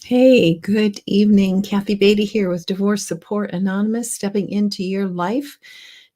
Hey, good evening. Kathy Beatty here with Divorce Support Anonymous, stepping into your life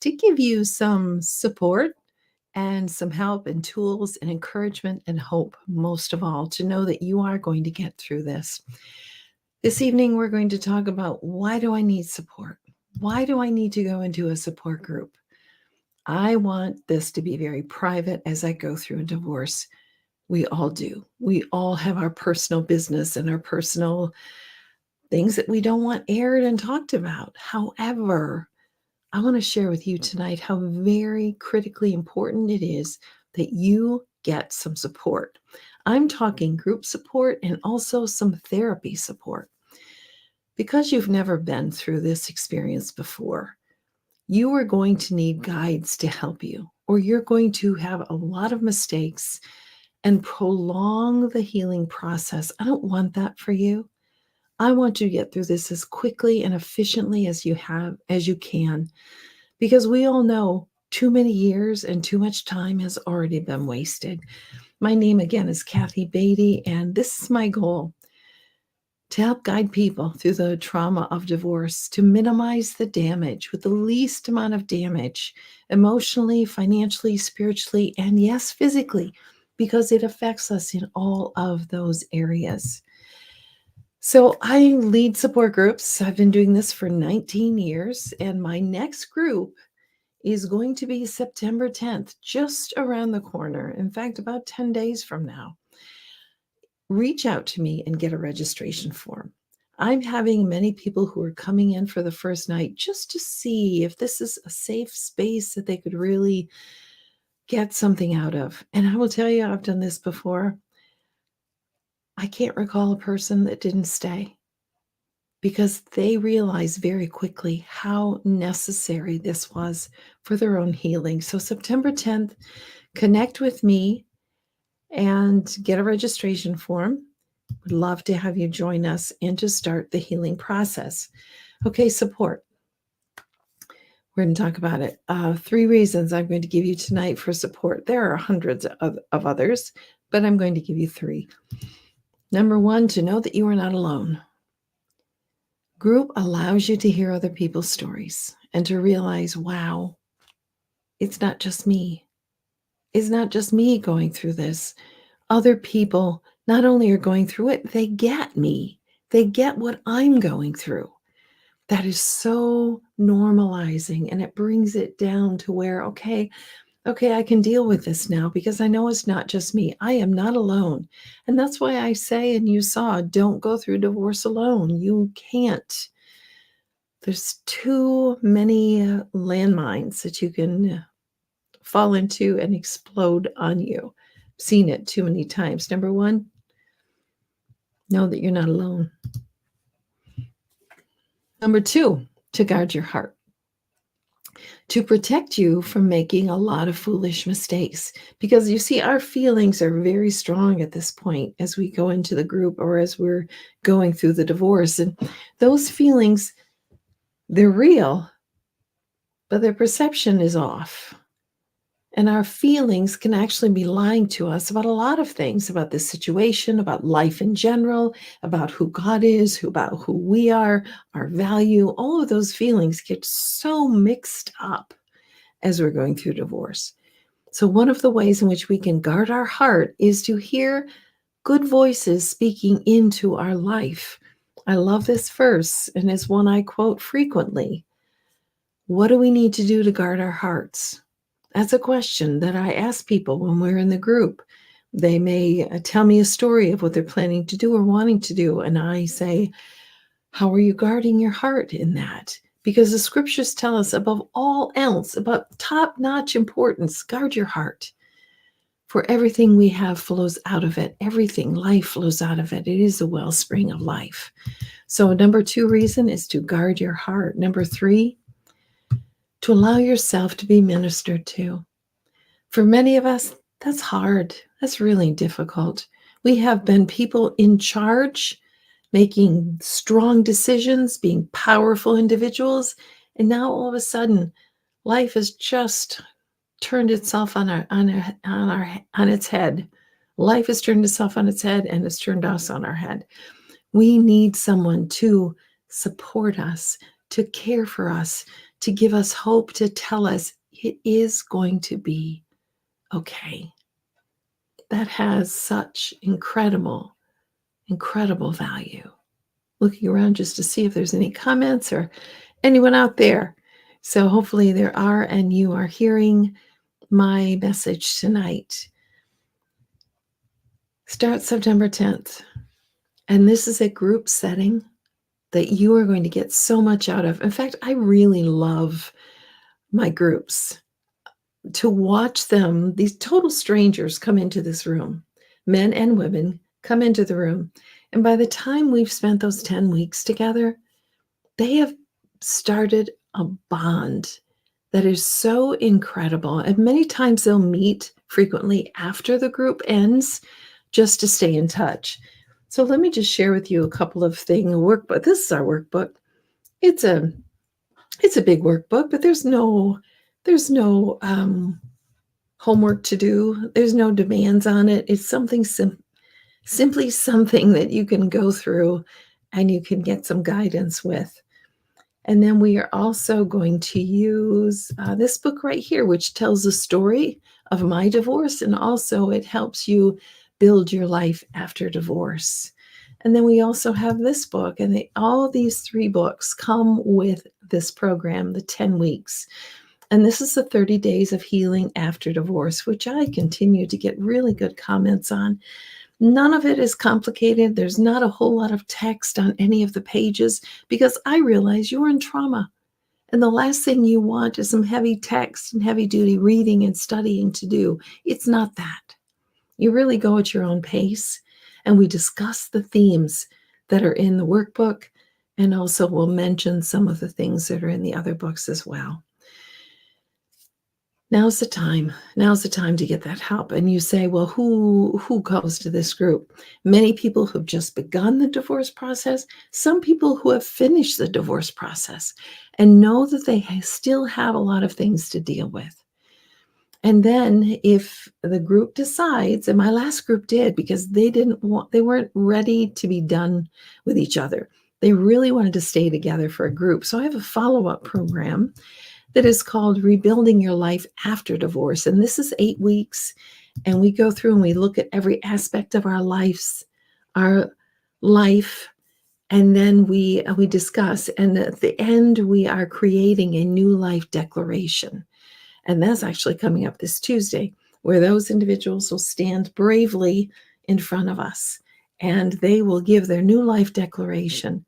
to give you some support and some help and tools and encouragement and hope, most of all, to know that you are going to get through this. This evening, we're going to talk about, why do I need support? Why do I need to go into a support group? I want this to be very private as I go through a divorce. We all do. We all have our personal business and our personal things that we don't want aired and talked about. However, I want to share with you tonight how very critically important it is that you get some support. I'm talking group support and also some therapy support. Because you've never been through this experience before, you are going to need guides to help you, or you're going to have a lot of mistakes and prolong the healing process. I don't want that for you. I want you to get through this as quickly and efficiently as you can, because we all know too many years and too much time has already been wasted. My name again is Kathy Beatty, and this is my goal: to help guide people through the trauma of divorce, to minimize the damage with the least amount of damage, emotionally, financially, spiritually, and yes, physically, because it affects us in all of those areas. So I lead support groups. I've been doing this for 19 years, and my next group is going to be September 10th, just around the corner. In fact, about 10 days from now. Reach out to me and get a registration form. I'm having many people who are coming in for the first night just to see if this is a safe space that they could really get something out of. And I will tell you, I've done this before. I can't recall a person that didn't stay, because they realized very quickly how necessary this was for their own healing. So September 10th, connect with me and get a registration form. Would love to have you join us and to start the healing process. Okay, support. We're going to talk about it. 3 reasons I'm going to give you tonight for support. There are hundreds of others, but I'm going to give you 3. Number 1, to know that you are not alone. Group allows you to hear other people's stories and to realize, wow, it's not just me. It's not just me going through this. Other people not only are going through it, they get me. They get what I'm going through. That is so normalizing, and it brings it down to where, okay, I can deal with this now, because I know it's not just me. I am not alone. And that's why I say, and you saw, don't go through divorce alone. You can't. There's too many landmines that you can fall into and explode on you. Seen it too many times. Number 1, know that you're not alone. Number 2, to guard your heart, to protect you from making a lot of foolish mistakes. Because you see, our feelings are very strong at this point as we go into the group, or as we're going through the divorce. And those feelings, they're real, but their perception is off. And our feelings can actually be lying to us about a lot of things, about this situation, about life in general, about who God is, about who we are, our value. All of those feelings get so mixed up as we're going through divorce. So one of the ways in which we can guard our heart is to hear good voices speaking into our life. I love this verse, and it's one I quote frequently. What do we need to do to guard our hearts? That's a question that I ask people when we're in the group. They may tell me a story of what they're planning to do or wanting to do. And I say, how are you guarding your heart in that? Because the scriptures tell us, above all else, about top-notch importance, guard your heart. For everything we have flows out of it. Everything, life flows out of it. It is a wellspring of life. So number 2 reason is to guard your heart. Number 3, to allow yourself to be ministered to. For many of us, that's hard. That's really difficult. We have been people in charge, making strong decisions, being powerful individuals, and now all of a sudden, life has just turned itself on its head. Life has turned itself on its head and has turned us on our head. We need someone to support us, to care for us, to give us hope, to tell us it is going to be okay. That has such incredible, incredible value. Looking around just to see if there's any comments or anyone out there. So hopefully there are, and you are hearing my message tonight. Start September 10th. And this is a group setting that you are going to get so much out of. In fact, I really love my groups. To watch them, these total strangers come into this room, men and women come into the room. And by the time we've spent those 10 weeks together, they have started a bond that is so incredible. And many times they'll meet frequently after the group ends just to stay in touch. So let me just share with you a couple of things. Workbook. This is our workbook. It's a big workbook, but there's no homework to do. There's no demands on it. It's something simply something that you can go through and you can get some guidance with. And then we are also going to use this book right here, which tells the story of my divorce, and also it helps you build your life after divorce. And then we also have this book, and all these 3 books come with this program, the 10 weeks. And this is the 30 Days of Healing After Divorce, which I continue to get really good comments on. None of it is complicated. There's not a whole lot of text on any of the pages because I realize you're in trauma. And the last thing you want is some heavy text and heavy duty reading and studying to do. It's not that. You really go at your own pace. And we discuss the themes that are in the workbook. And also we'll mention some of the things that are in the other books as well. Now's the time. Now's the time to get that help. And you say, well, who goes to this group? Many people who've just begun the divorce process, some people who have finished the divorce process and know that they still have a lot of things to deal with. And then if the group decides, and my last group did, because they weren't ready to be done with each other. They really wanted to stay together for a group. So I have a follow-up program that is called Rebuilding Your Life After Divorce. And this is 8 weeks. And we go through and we look at every aspect of our life. And then we discuss. And at the end, we are creating a new life declaration. And that's actually coming up this Tuesday, where those individuals will stand bravely in front of us. And they will give their new life declaration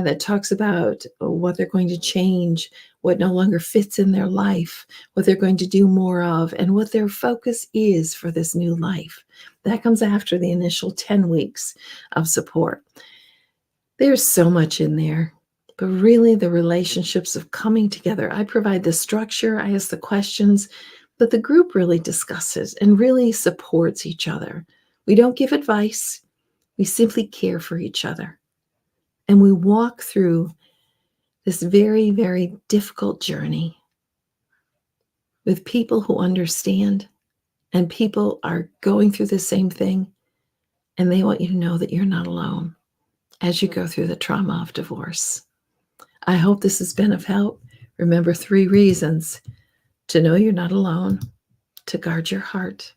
that talks about what they're going to change, what no longer fits in their life, what they're going to do more of, and what their focus is for this new life. That comes after the initial 10 weeks of support. There's so much in there, but really the relationships of coming together. I provide the structure, I ask the questions, but the group really discusses and really supports each other. We don't give advice, we simply care for each other. And we walk through this very, very difficult journey with people who understand, and people are going through the same thing, and they want you to know that you're not alone as you go through the trauma of divorce. I hope this has been of help. Remember 3 reasons to know you're not alone, to guard your heart,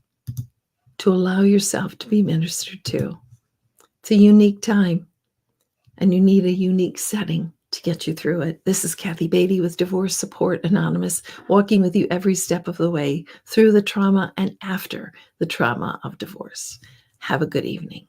to allow yourself to be ministered to. It's a unique time, and you need a unique setting to get you through it. This is Kathy Beatty with Divorce Support Anonymous, walking with you every step of the way through the trauma and after the trauma of divorce. Have a good evening.